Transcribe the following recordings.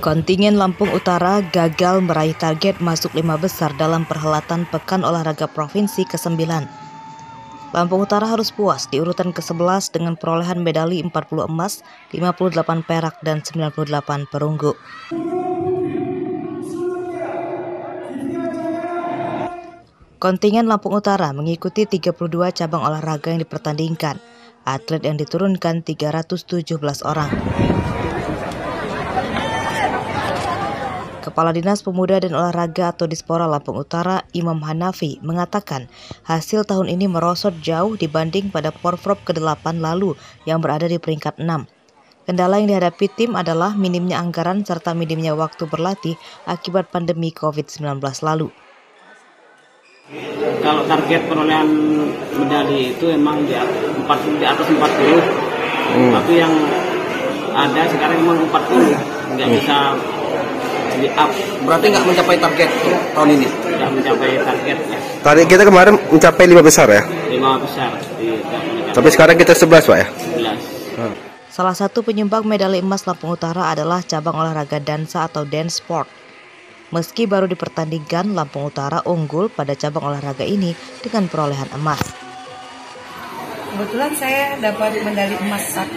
Kontingen Lampung Utara gagal meraih target masuk 5 besar dalam perhelatan Pekan Olahraga Provinsi ke-9. Lampung Utara harus puas di urutan ke-11 dengan perolehan medali 40 emas, 58 perak, dan 98 perunggu. Kontingen Lampung Utara mengikuti 32 cabang olahraga yang dipertandingkan. Atlet yang diturunkan 317 orang. Kepala Dinas Pemuda dan Olahraga atau Dispora Lampung Utara, Imam Hanafi, mengatakan hasil tahun ini merosot jauh dibanding pada Porprov ke-8 lalu yang berada di peringkat 6. Kendala yang dihadapi tim adalah minimnya anggaran serta minimnya waktu berlatih akibat pandemi COVID-19 lalu. Kalau target perolehan medali itu emang di atas 40, tapi yang ada sekarang memang 40, nggak bisa di up. Berarti nggak mencapai target tahun ini? Nggak mencapai targetnya. Target kita kemarin mencapai 5 besar ya? 5 besar. Tapi sekarang kita 11 Pak ya? 11. Salah satu penyumbang medali emas Lampung Utara adalah cabang olahraga dansa atau dance sport. Meski baru dipertandingkan, Lampung Utara unggul pada cabang olahraga ini dengan perolehan emas. Kebetulan saya dapat medali emas 1,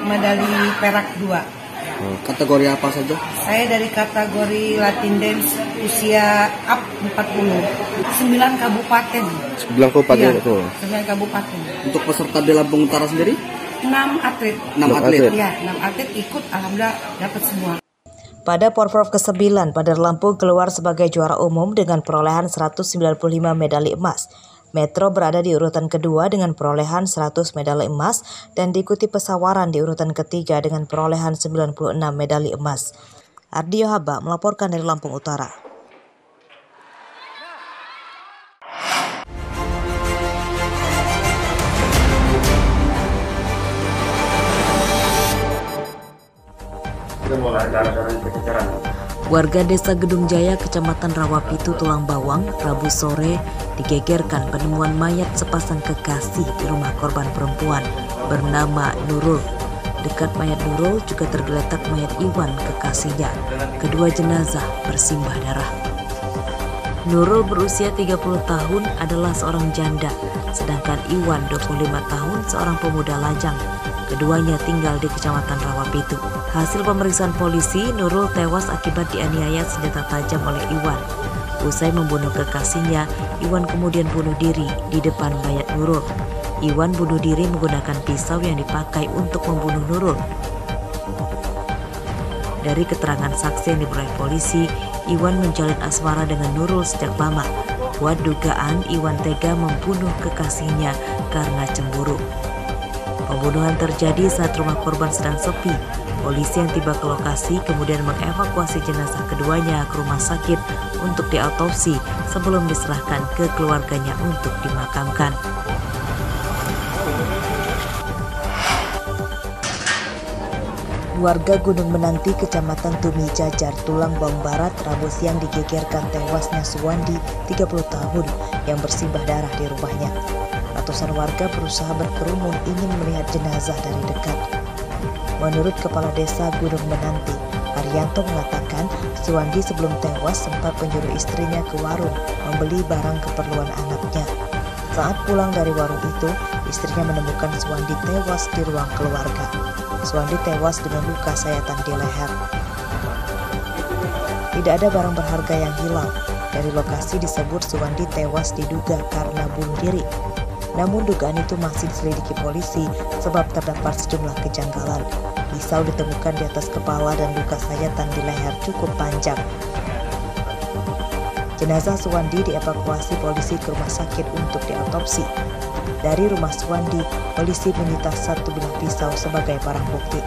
medali perak 2. Kategori apa saja? Saya dari kategori Latin Dance usia up 40. 9 kabupaten. 9 kabupaten Iya, itu. 9 kabupaten. Untuk peserta di Lampung Utara sendiri? 6 atlet. 6 atlet. Ya, 6 atlet ikut, alhamdulillah dapat semua. Pada Porprov ke-9, Bandar Lampung keluar sebagai juara umum dengan perolehan 195 medali emas. Metro berada di urutan kedua dengan perolehan 100 medali emas dan diikuti Pesawaran di urutan ketiga dengan perolehan 96 medali emas. Ardio Haba melaporkan dari Lampung Utara. Warga Desa Gedung Jaya, Kecamatan Rawapitu, Tulang Bawang, Rabu sore digegerkan penemuan mayat sepasang kekasih di rumah korban perempuan bernama Nurul. Dekat mayat Nurul juga tergeletak mayat Iwan, kekasihnya. Kedua jenazah bersimbah darah. Nurul berusia 30 tahun adalah seorang janda, sedangkan Iwan 25 tahun seorang pemuda lajang. Keduanya tinggal di Kecamatan Rawapitu. Hasil pemeriksaan polisi, Nurul tewas akibat dianiaya senjata tajam oleh Iwan. Usai membunuh kekasihnya, Iwan kemudian bunuh diri di depan mayat Nurul. Iwan bunuh diri menggunakan pisau yang dipakai untuk membunuh Nurul. Dari keterangan saksi yang diperoleh polisi, Iwan menjalin asmara dengan Nurul sejak lama. Kuat dugaan Iwan tega membunuh kekasihnya karena cemburu. Pembunuhan terjadi saat rumah korban sedang sepi. Polisi yang tiba ke lokasi kemudian mengevakuasi jenazah keduanya ke rumah sakit untuk diautopsi sebelum diserahkan ke keluarganya untuk dimakamkan. Warga Gunung Menanti, Kecamatan Tumi Jajar, Tulang Bawang Barat, Rabu siang digegerkan tewasnya Suwandi, 30 tahun, yang bersimbah darah di rumahnya. Ratusan warga berusaha berkerumun ingin melihat jenazah dari dekat. Menurut Kepala Desa Gunung Menanti, Haryanto mengatakan Suwandi sebelum tewas sempat menyuruh istrinya ke warung membeli barang keperluan anaknya. Saat pulang dari warung itu, istrinya menemukan Suwandi tewas di ruang keluarga. Suwandi tewas dengan luka sayatan di leher. Tidak ada barang berharga yang hilang. Dari lokasi disebut Suwandi tewas diduga karena bunuh diri. Namun dugaan itu masih diselidiki polisi sebab terdapat sejumlah kejanggalan. Pisau ditemukan di atas kepala dan luka sayatan di leher cukup panjang. Jenazah Suwandi dievakuasi polisi ke rumah sakit untuk diautopsi. Dari rumah Suwandi, polisi menyita 1 bilah pisau sebagai barang bukti.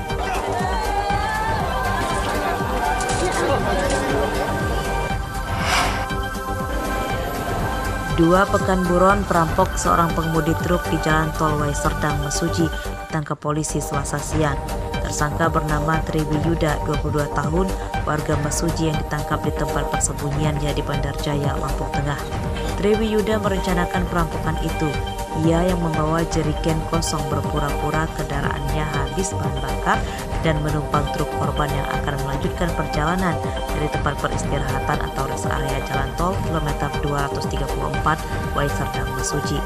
Dua pekan buron perampok seorang pengemudi truk di Jalan Tol Waiserdang, Mesuji ditangkap polisi Selasa siang. Tersangka bernama Triwiyuda, 22 tahun, warga Mesuji yang ditangkap di tempat persembunyiannya di Bandar Jaya, Lampung Tengah. Triwiyuda merencanakan perampokan itu. Ia yang membawa jerigen kosong berpura-pura kendaraannya habis bahan bakar dan menumpang truk korban yang akan melanjutkan perjalanan dari tempat peristirahatan atau rest area jalan tol kilometer 234 Waisar Dharmasuci.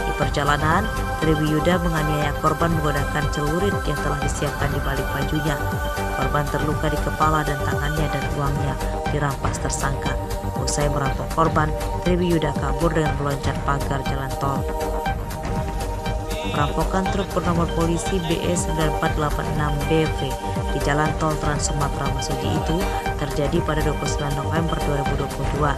Di perjalanan, Triwiyuda menganiaya korban menggunakan celurit yang telah disiapkan di balik bajunya. Korban terluka di kepala dan tangannya dan uangnya dirampas tersangka. Usai merampok korban, Triwiyuda kabur dengan meloncat pagar jalan tol. Perampokan truk bernomor polisi BE9486BV di jalan tol Trans Sumatera Masuji itu terjadi pada 29 November 2022.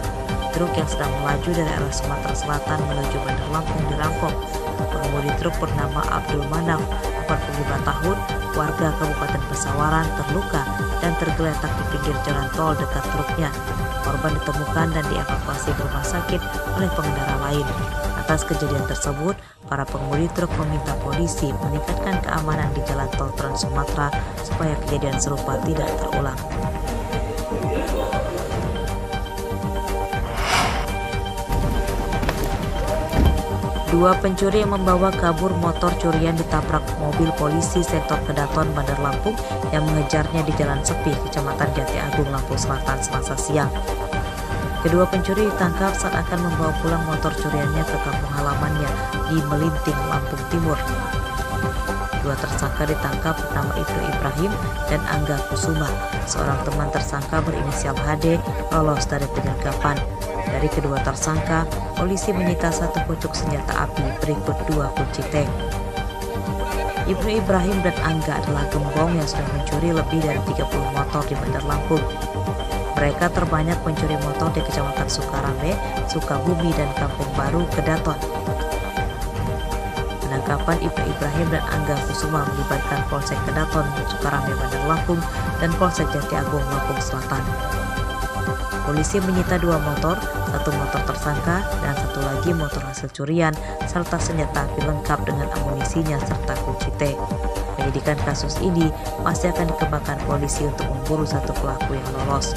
Truk yang sedang melaju dari arah Sumatera Selatan menuju Bandar Lampung dirampok. Pengemudi truk bernama Abdul Manaf, 45 tahun, warga Kabupaten Pesawaran, terluka dan tergeletak di pinggir jalan tol dekat truknya. Korban ditemukan dan dievakuasi ke rumah sakit oleh pengendara lain. Atas kejadian tersebut, para pengemudi truk meminta polisi meningkatkan keamanan di jalan tol Trans Sumatera supaya kejadian serupa tidak terulang. Dua pencuri yang membawa kabur motor curian ditabrak mobil polisi sektor Kedaton, Bandar Lampung yang mengejarnya di Jalan Sepi, Kecamatan Jati Agung, Lampung Selatan, Selasa siang. Kedua pencuri ditangkap saat akan membawa pulang motor curiannya ke kampung halamannya di Melinting, Lampung Timur. Dua tersangka ditangkap bernama Ibnu Ibrahim dan Angga Kusuma. Seorang teman tersangka berinisial HD lolos dari penyergapan. Dari kedua tersangka, polisi menyita satu pucuk senjata api berikut 2 kunci tank. Ibnu Ibrahim dan Angga adalah gembong yang sudah mencuri lebih dari 30 motor di Bandar Lampung. Mereka terbanyak mencuri motor di Kecamatan Sukarame, Sukabumi, dan Kampung Baru, Kedaton. Penangkapan Ibnu Ibrahim dan Angga Kusuma melibatkan Polsek Kedaton, Sukarame, Bandar Lampung, dan Polsek Jati Agung, Lampung Selatan. Polisi menyita 2 motor, 1 motor tersangka, dan 1 lagi motor hasil curian, serta senjata api lengkap dengan amunisinya serta kunci T. Penyidikan kasus ini masih akan dikembangkan polisi untuk memburu 1 pelaku yang lolos.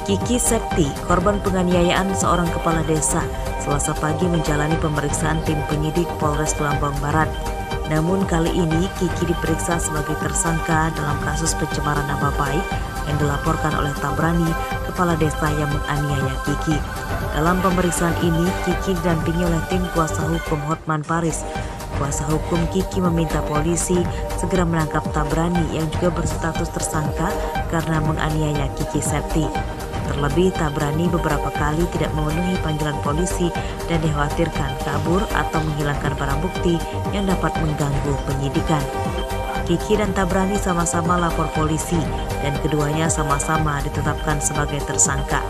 Kiki Septi, korban penganiayaan seorang kepala desa, Selasa pagi menjalani pemeriksaan tim penyidik Polres Lambang Barat. Namun kali ini Kiki diperiksa sebagai tersangka dalam kasus pencemaran nama baik yang dilaporkan oleh Tabrani, kepala desa yang menganiaya Kiki. Dalam pemeriksaan ini, Kiki didampingi oleh tim kuasa hukum Hotman Paris. Kuasa hukum Kiki meminta polisi segera menangkap Tabrani yang juga berstatus tersangka karena menganiaya Kiki Septi. Terlebih, Tabrani beberapa kali tidak memenuhi panggilan polisi dan dikhawatirkan kabur atau menghilangkan barang bukti yang dapat mengganggu penyidikan. Kiki dan Tabrani sama-sama lapor polisi dan keduanya sama-sama ditetapkan sebagai tersangka.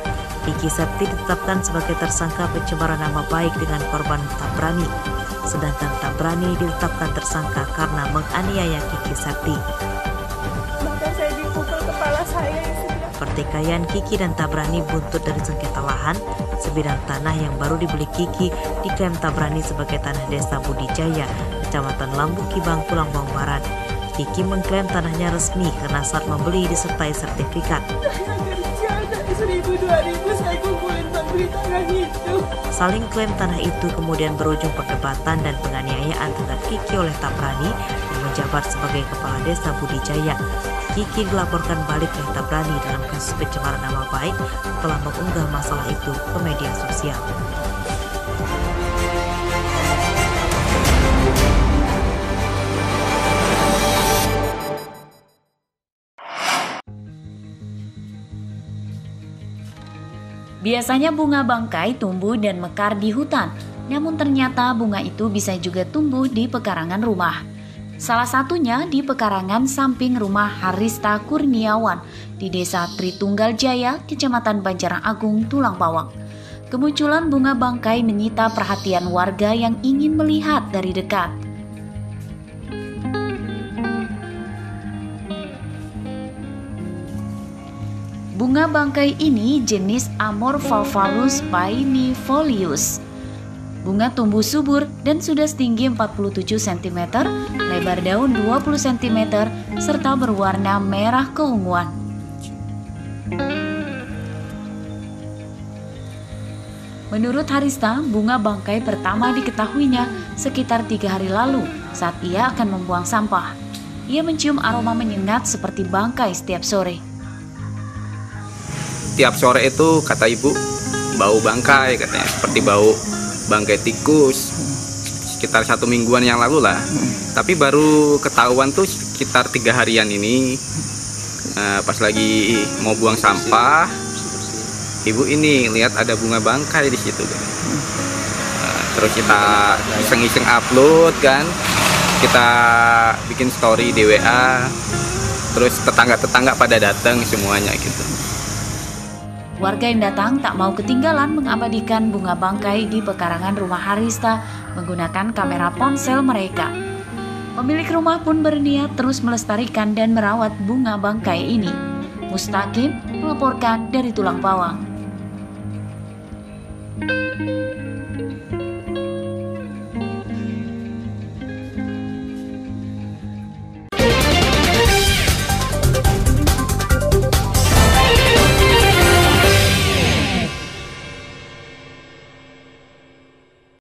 Kiki Septi ditetapkan sebagai tersangka pencemaran nama baik dengan korban Tabrani, sedangkan Tabrani ditetapkan tersangka karena menganiaya Kiki Septi. Bahkan saya dipukul kepala saya. Pertikaian Kiki dan Tabrani buntut dari sengketa lahan sebidang tanah yang baru dibeli Kiki diklaim Tabrani sebagai tanah desa Budijaya, Kecamatan Lambu Kibang, Lambang Barat. Kiki mengklaim tanahnya resmi karena saat membeli disertai sertifikat. Saya kerja dari 1000-2000 saya kumpulin buat beli tanah itu. Saling klaim tanah itu kemudian berujung perdebatan dan penganiayaan terhadap Kiki oleh Tabrani yang menjabat sebagai kepala desa Budijaya. Kiki dilaporkan balik oleh Tabrani dalam kasus pencemaran nama baik setelah mengunggah masalah itu ke media sosial. Biasanya bunga bangkai tumbuh dan mekar di hutan, namun ternyata bunga itu bisa juga tumbuh di pekarangan rumah. Salah satunya di pekarangan samping rumah Harista Kurniawan di Desa Tritunggal Jaya, Kecamatan Banjarang Agung, Tulang Bawang. Kemunculan bunga bangkai menyita perhatian warga yang ingin melihat dari dekat. Bunga bangkai ini jenis Amorphalus pinifolius. Bunga tumbuh subur dan sudah setinggi 47 cm, lebar daun 20 cm, serta berwarna merah keunguan. Menurut Harista, bunga bangkai pertama diketahuinya sekitar 3 hari lalu saat ia akan membuang sampah. Ia mencium aroma menyengat seperti bangkai setiap sore. Tiap sore itu kata ibu bau bangkai, katanya seperti bau bangkai tikus. Sekitar 1 mingguan yang lalu lah. Tapi baru ketahuan tuh sekitar 3 harian ini. Pas lagi mau buang sampah, ibu ini lihat ada bunga bangkai di situ. Terus kita iseng-iseng upload kan, kita bikin story di WA. Terus tetangga-tetangga pada datang semuanya gitu. Warga yang datang tak mau ketinggalan mengabadikan bunga bangkai di pekarangan rumah Harista menggunakan kamera ponsel mereka. Pemilik rumah pun berniat terus melestarikan dan merawat bunga bangkai ini. Mustaqim melaporkan dari Tulang Bawang.